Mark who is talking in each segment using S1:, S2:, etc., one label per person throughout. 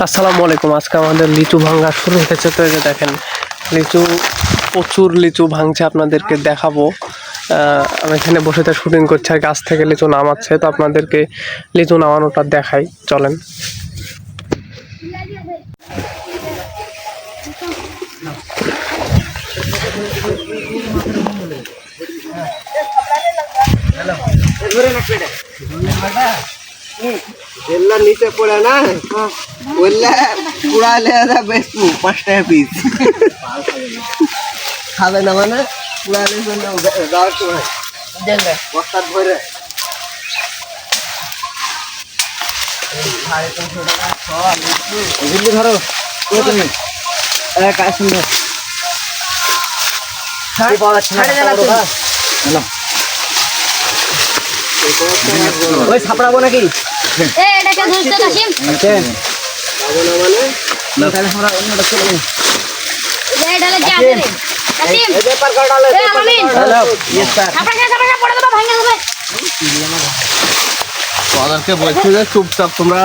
S1: আসসালামু আলাইকুম। আজকে আমাদের লিচু ভাঙা শুরু হয়েছে। তো এই যে দেখেন লিচু, প্রচুর লিচু ভাঙছে, আপনাদেরকে দেখাবো। আমি এখানে বসে তো শুটিং করছি আর গাছ থেকে লিচু নামাচ্ছে, তো আপনাদেরকে লিচু নামানোটা দেখাই, চলেন।
S2: নিচে পড়ে না বললে পুড়ালে বেচবো 5 টাকা পিস খাবে না মানে পুড়ালে যাওয়ার সময় বস্তা ধরে ধরো তুমি কাজ সুন্দর ওই ছাপড়াবো নাকি চুপচাপ তোমরা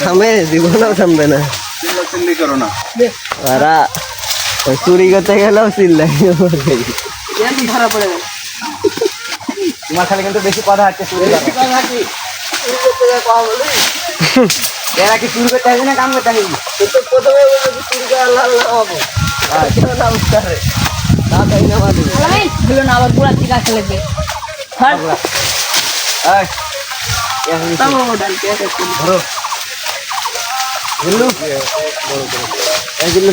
S2: থামে জীবনেও থামবে না, করো না। ওরা চুরি করতে গেলেও চিল্লাই ধরা পড়ে গেল। তোমার খালি কিন্তু বেশি কথা হচ্ছে এরা কি চুরি করতে আসবে না কাম করতে আসবে? প্রথমে চুরি করে আল্লাহ হবো আবার পুরা ঠিক আছে লাগবে।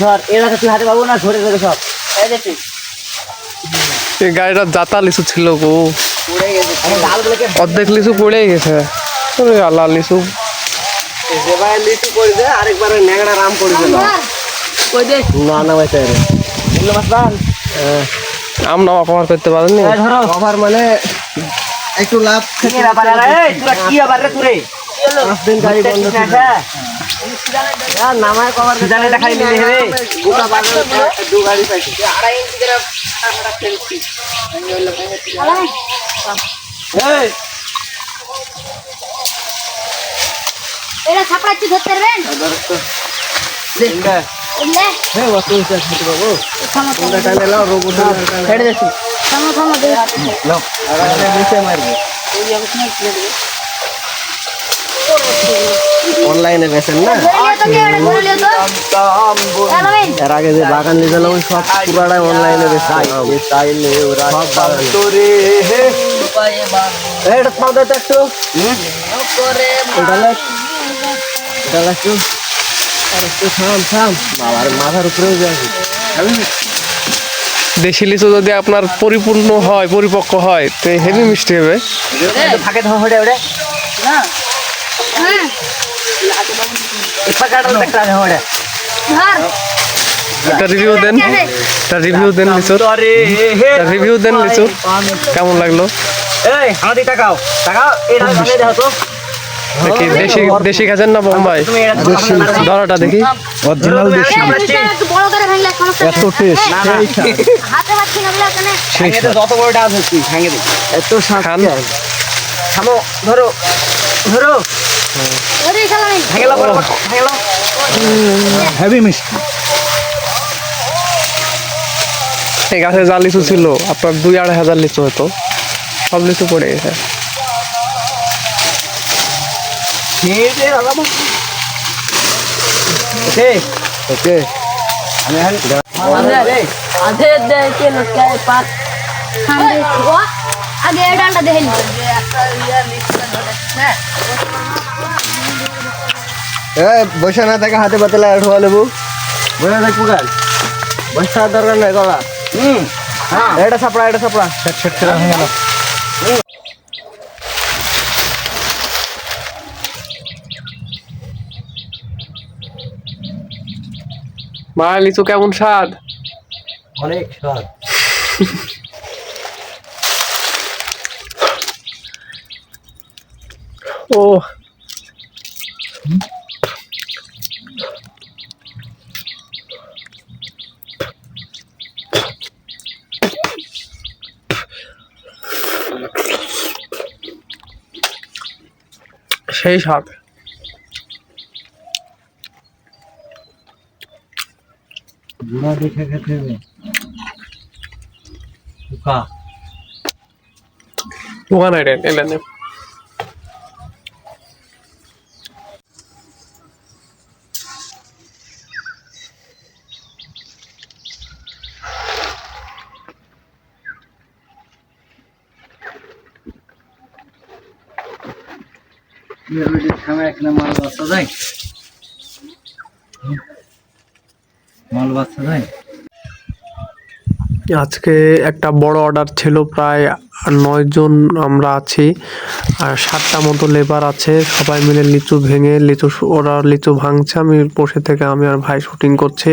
S2: ধর এরা তুই হাতে পাবো না, ধরে ধরে সব
S1: এই গাড়িটা জাতা লিচু ছিল গো, অর্ধেক লিচু পড়ে গেছে। আল্লাহ লিচু
S2: লিচু করে দে, আরেকবার ন্যাংরা রাম করে দিল না না ভাই
S1: আম নামা কভার করতে পারেননি।
S2: কভার মানে একটু লাভ গাড়ি বন্ধ নামায় কভার খাই নিলে হবে দু গাড়ি পাইছি
S3: এরা ছাপড়াচ্ছি ধরতে পারবেন?
S2: অনলাইনে বেচেন না? এর আগে যে বাগান নিয়ে গেলাম সব পুরাটাই অনলাইনে বেচে মাথার উপরে
S1: দেশি লিচু যদি আপনার পরিপূর্ণ হয়, পরিপক্ক হয়, তো হেভি মিষ্টি হবে। একটা রিভিউ দেন, একটা রিভিউ দেন লিচুর, রিভিউ দেন লিচুর কেমন লাগলো? দেখি দেশি দেশি খাচ্ছেন না বোম্বাই? ধরাটা দেখি, অরিজিনাল দেশি। এত টেস্ট,
S2: যত বড় ডাব হচ্ছে ভেঙে দিই এত খান থামো ধরো ধরো হেভি মিষ্টি।
S1: এই গাছে যা লিচু ছিল আপনার 2-2.5 হাজার লিচু হতো, সব লিচু পড়ে গেছে।
S2: ওকে বসে না থাকে হাতে পাতলা ঠোয়া নেবো, বসে থাকবো গাল বসার দরকার নাই গলা। এটা সাপড়া, এটা সাপড়া হয়ে গেল।
S1: মা লিচু কেমন স্বাদ?
S2: অনেক স্বাদ।
S1: ও সেই স্বাদ।
S2: বুড়া দেখে খেতে হবে পোকা
S1: ওখানে এলেন
S2: মাল বাচ্চা যায়
S1: আজকে একটা বড় অর্ডার ছিল, প্রায় 9 জন আমরা আছি আর 7টা মতো লেবার আছে। সবাই মিলে লিচু ভেঙে ওরা লিচু ভাঙছে, আমি বসে থেকে আমি আর ভাই শুটিং করছি।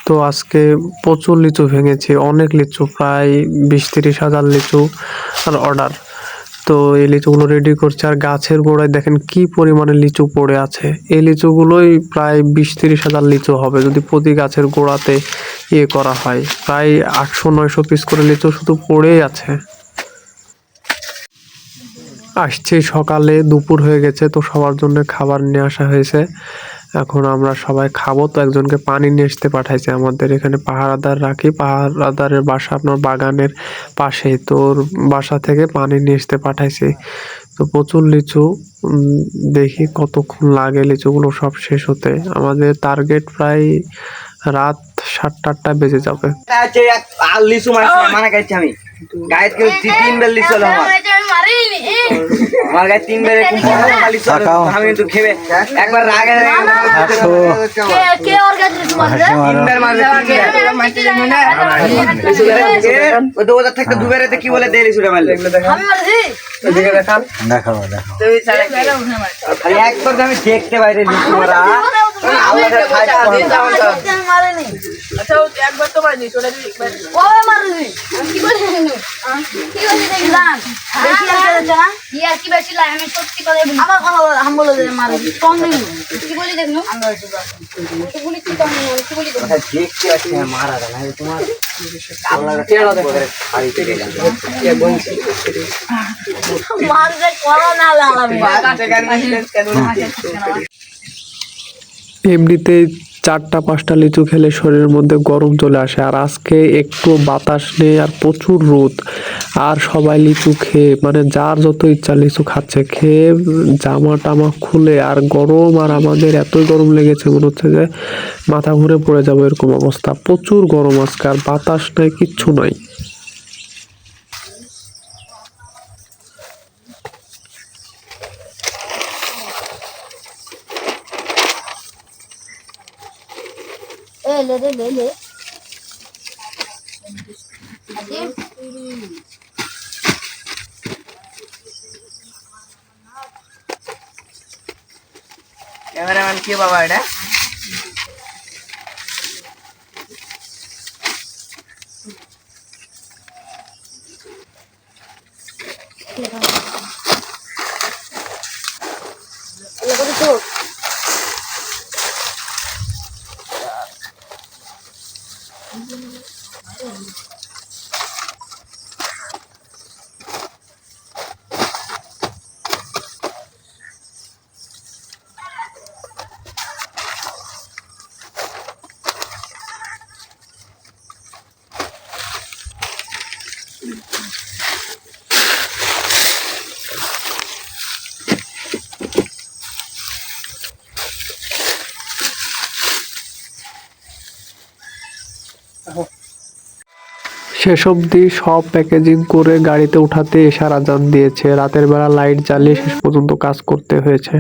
S1: তো আজকে প্রচুর লিচু ভেঙেছি, অনেক লিচু, প্রায় 20-30 হাজার লিচু আর অর্ডার। তো এই লিচুগুলো রেডি করছে আর গাছের গোড়ায় দেখেন কি পরিমাণে লিচু পড়ে আছে। এই লিচুগুলোই প্রায় 20-30 হাজার লিচু হবে যদি প্রতি গাছের গোড়াতে করা হয়। প্রায় 800-900 পিস করে লিচু শুধু পড়েই আছে। আসছে সকালে, দুপুর হয়ে গেছে, তো সবার জন্য খাবার নিয়ে আসা হয়েছে। এখন আমরা সবাই খাবো। তো একজনকে পানি নিয়ে আসতে পাঠাইছে, আমাদের এখানে পাহারাদার রাখি, পাহারাদারের বাসা আপনার বাগানের পাশেই, তোর বাসা থেকে পানি নিয়ে আসতে পাঠাইছে। তো প্রচুর লিচু, দেখি কতক্ষণ লাগে লিচুগুলো সব শেষ হতে। আমাদের টার্গেট প্রায় রাত 7-8টা বেজে যাবে।
S2: লিচু মানে গাইছি আমি গায়ে কেউ 3 বার লিচু হলো আমার গায়ে 3 বার লিচু হলো আমি কিন্তু খেবে একবার রাগে ওদের থাকতে দুবারে কি বলে দেয় লিচুটা মারলে দেখাবো একবার আমি দেখতে বাইরে লিচু মারা
S1: এমনিতে 4টা-5টা লিচু খেলে শরীরের মধ্যে গরম চলে আসে, আর আজকে একটু বাতাস নেই আর প্রচুর রোদ। আর সবাই লিচু খেয়ে, মানে যার যত ইচ্ছা লিচু খাচ্ছে, খেয়ে জামা টামা খুলে আর গরম, আর আমাদের এতই গরম লেগেছে মনে হচ্ছে যে মাথা ঘুরে পড়ে যাবে এরকম অবস্থা। প্রচুর গরম আজকে, আর বাতাস নাই, কিচ্ছু নাই।
S3: ले
S2: ক্যামেরাম্যান কে বাবা এটা
S1: শেষ অবধি সব প্যাকেজিং করে গাড়িতে উঠাতে এশার আজান দিয়েছে। রাতের বেলা লাইট জ্বালিয়ে শেষ পর্যন্ত কাজ করতে হয়েছে।